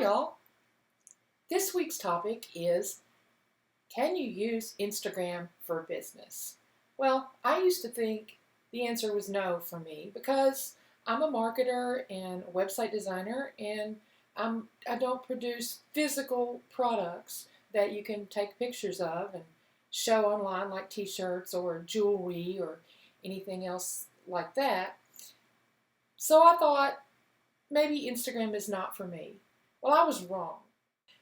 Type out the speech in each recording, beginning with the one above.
Hi y'all. This week's topic is, can you use Instagram for business? Well, I used to think the answer was no for me because I'm a marketer and a website designer, and I don't produce physical products that you can take pictures of and show online like t-shirts or jewelry or anything else like that. So I thought maybe Instagram is not for me. Well, I was wrong.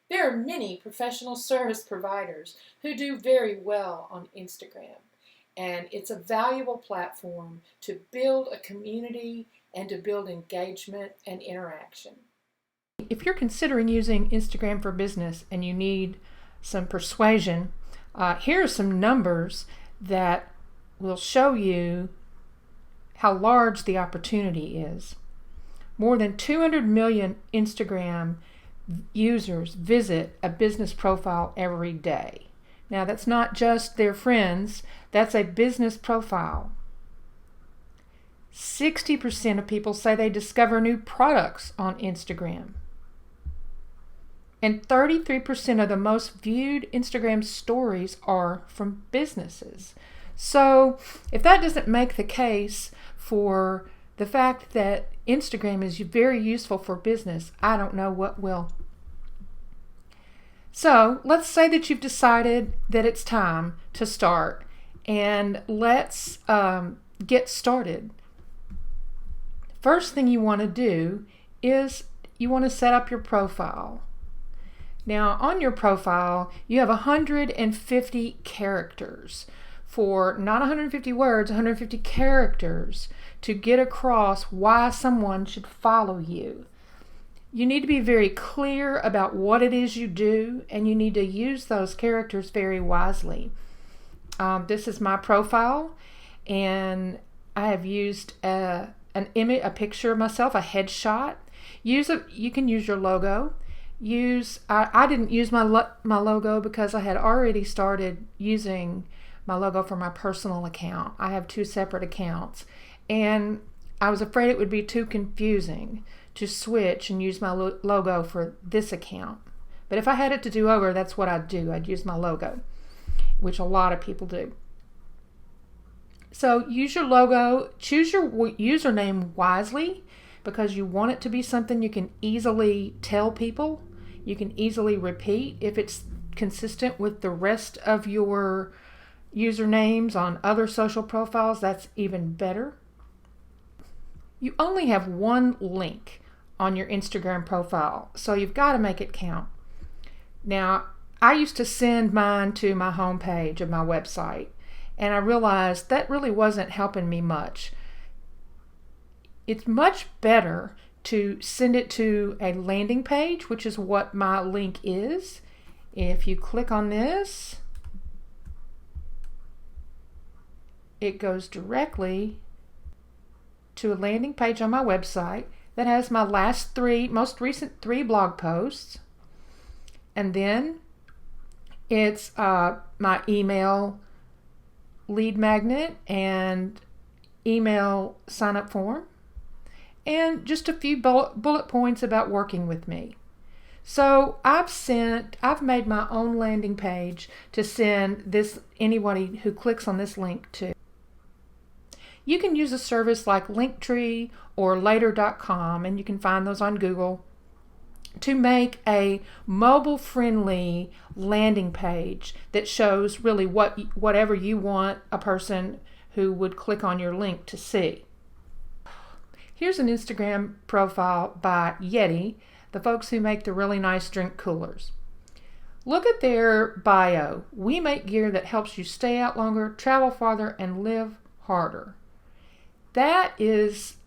There are many professional service providers who do very well on Instagram, and it's a valuable platform to build a community and to build engagement and interaction. If you're considering using Instagram for business and you need some persuasion, here are some numbers that will show you how large the opportunity is. More than 200 million Instagram users visit a business profile every day. Now, that's not just their friends, that's a business profile. 60% of people say they discover new products on Instagram. And 33% of the most viewed Instagram stories are from businesses. So, if that doesn't make the case for the fact that Instagram is very useful for business, I don't know what will. So let's say that you've decided that it's time to start, and let's get started. First thing you want to do is you want to set up your profile. Now, on your profile, you have 150 characters. For not 150 words, 150 characters to get across why someone should follow you. You need to be very clear about what it is you do, and you need to use those characters very wisely. This is my profile, and I have used an image, a picture of myself, a headshot. You can use your logo. I didn't use my logo because I had already started using my logo for my personal account. I have two separate accounts, and I was afraid it would be too confusing to switch and use my logo for this account. But if I had it to do over, that's what I'd do. I'd use my logo, which a lot of people do. So use your logo, choose your username wisely, because you want it to be something you can easily tell people, you can easily repeat. If it's consistent with the rest of your usernames on other social profiles, that's even better. You only have one link on your Instagram profile, so you've got to make it count. Now, I used to send mine to my homepage of my website, and I realized that really wasn't helping me much. It's much better to send it to a landing page, which is what my link is. If you click on this, it goes directly to a landing page on my website that has my most recent three blog posts, and then it's my email lead magnet and email sign up form, and just a few bullet points about working with me. So I've made my own landing page to send anybody who clicks on this link to. You can use a service like Linktree or later.com, and you can find those on Google, to make a mobile-friendly landing page that shows really whatever you want a person who would click on your link to see. Here's an Instagram profile by Yeti, the folks who make the really nice drink coolers. Look at their bio. We make gear that helps you stay out longer, travel farther, and live harder. That is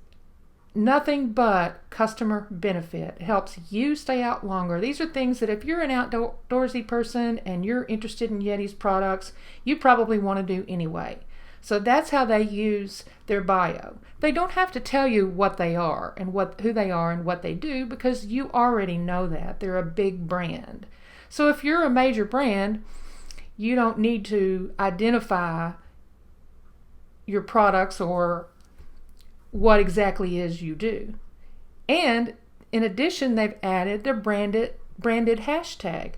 nothing but customer benefit. It helps you stay out longer. These are things that if you're an outdoorsy person and you're interested in Yeti's products, you probably want to do anyway. So that's how they use their bio. They don't have to tell you what they are and who they are and what they do, because you already know that. They're a big brand. So if you're a major brand, you don't need to identify your products or what exactly is you do. And in addition, they've added their branded hashtag,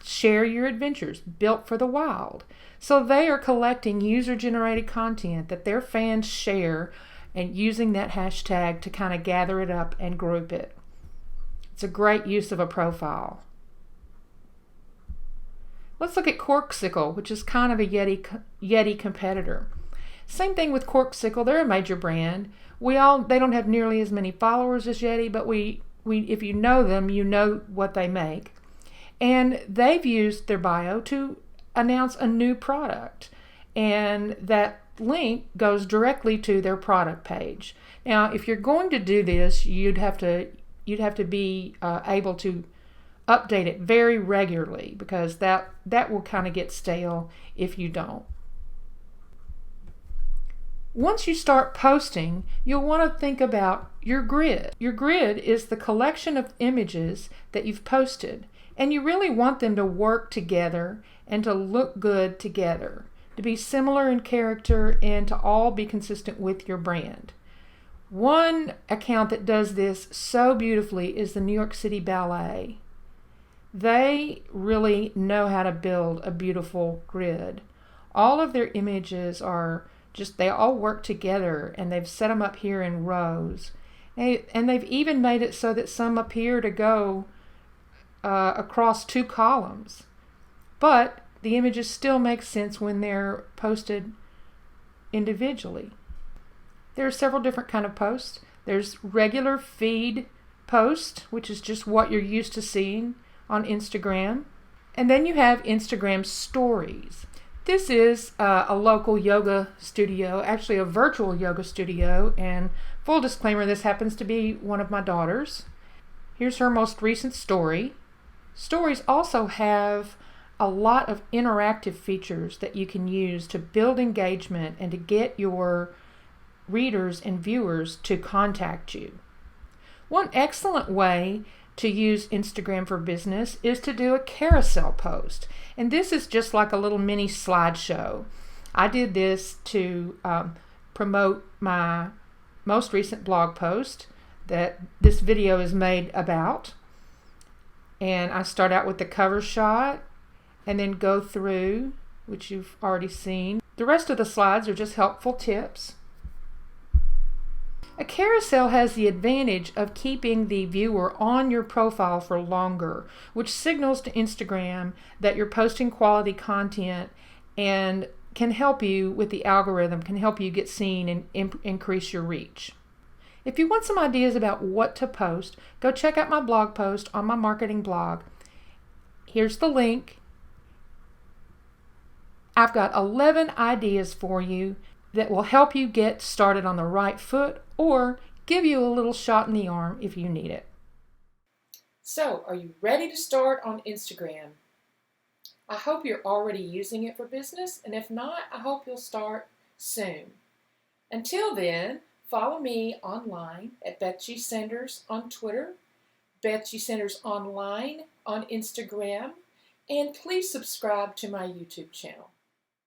Share Your Adventures, Built for the Wild. So they are collecting user-generated content that their fans share and using that hashtag to kind of gather it up and group it. It's a great use of a profile. Let's look at Corksicle, which is kind of a Yeti competitor. Same thing with Corksicle. They're a major brand. They don't have nearly as many followers as Yeti, but if you know them, you know what they make. And they've used their bio to announce a new product, and that link goes directly to their product page. Now, if you're going to do this, you'd have to be able to update it very regularly, because that will kind of get stale if you don't. Once you start posting, you'll want to think about your grid. Your grid is the collection of images that you've posted, and you really want them to work together and to look good together, to be similar in character and to all be consistent with your brand. One account that does this so beautifully is the New York City Ballet. They really know how to build a beautiful grid. All of their images they all work together, and they've set them up here in rows. And they've even made it so that some appear to go across two columns. But the images still make sense when they're posted individually. There are several different kinds of posts. There's regular feed post, which is just what you're used to seeing on Instagram. And then you have Instagram stories. This is a local yoga studio, actually a virtual yoga studio, and full disclaimer, this happens to be one of my daughters. Here's her most recent story. Stories also have a lot of interactive features that you can use to build engagement and to get your readers and viewers to contact you. One excellent way to use Instagram for business is to do a carousel post. And this is just like a little mini slideshow. I did this to promote my most recent blog post that this video is made about. And I start out with the cover shot and then go through, which you've already seen. The rest of the slides are just helpful tips. A carousel has the advantage of keeping the viewer on your profile for longer, which signals to Instagram that you're posting quality content and can help you with the algorithm, can help you get seen and increase your reach. If you want some ideas about what to post, go check out my blog post on my marketing blog. Here's the link. I've got 11 ideas for you that will help you get started on the right foot or give you a little shot in the arm if you need it. So, are you ready to start on Instagram? I hope you're already using it for business, and if not, I hope you'll start soon. Until then, follow me online at Beth G. Sanders on Twitter, Beth G. Sanders Online on Instagram, and please subscribe to my YouTube channel.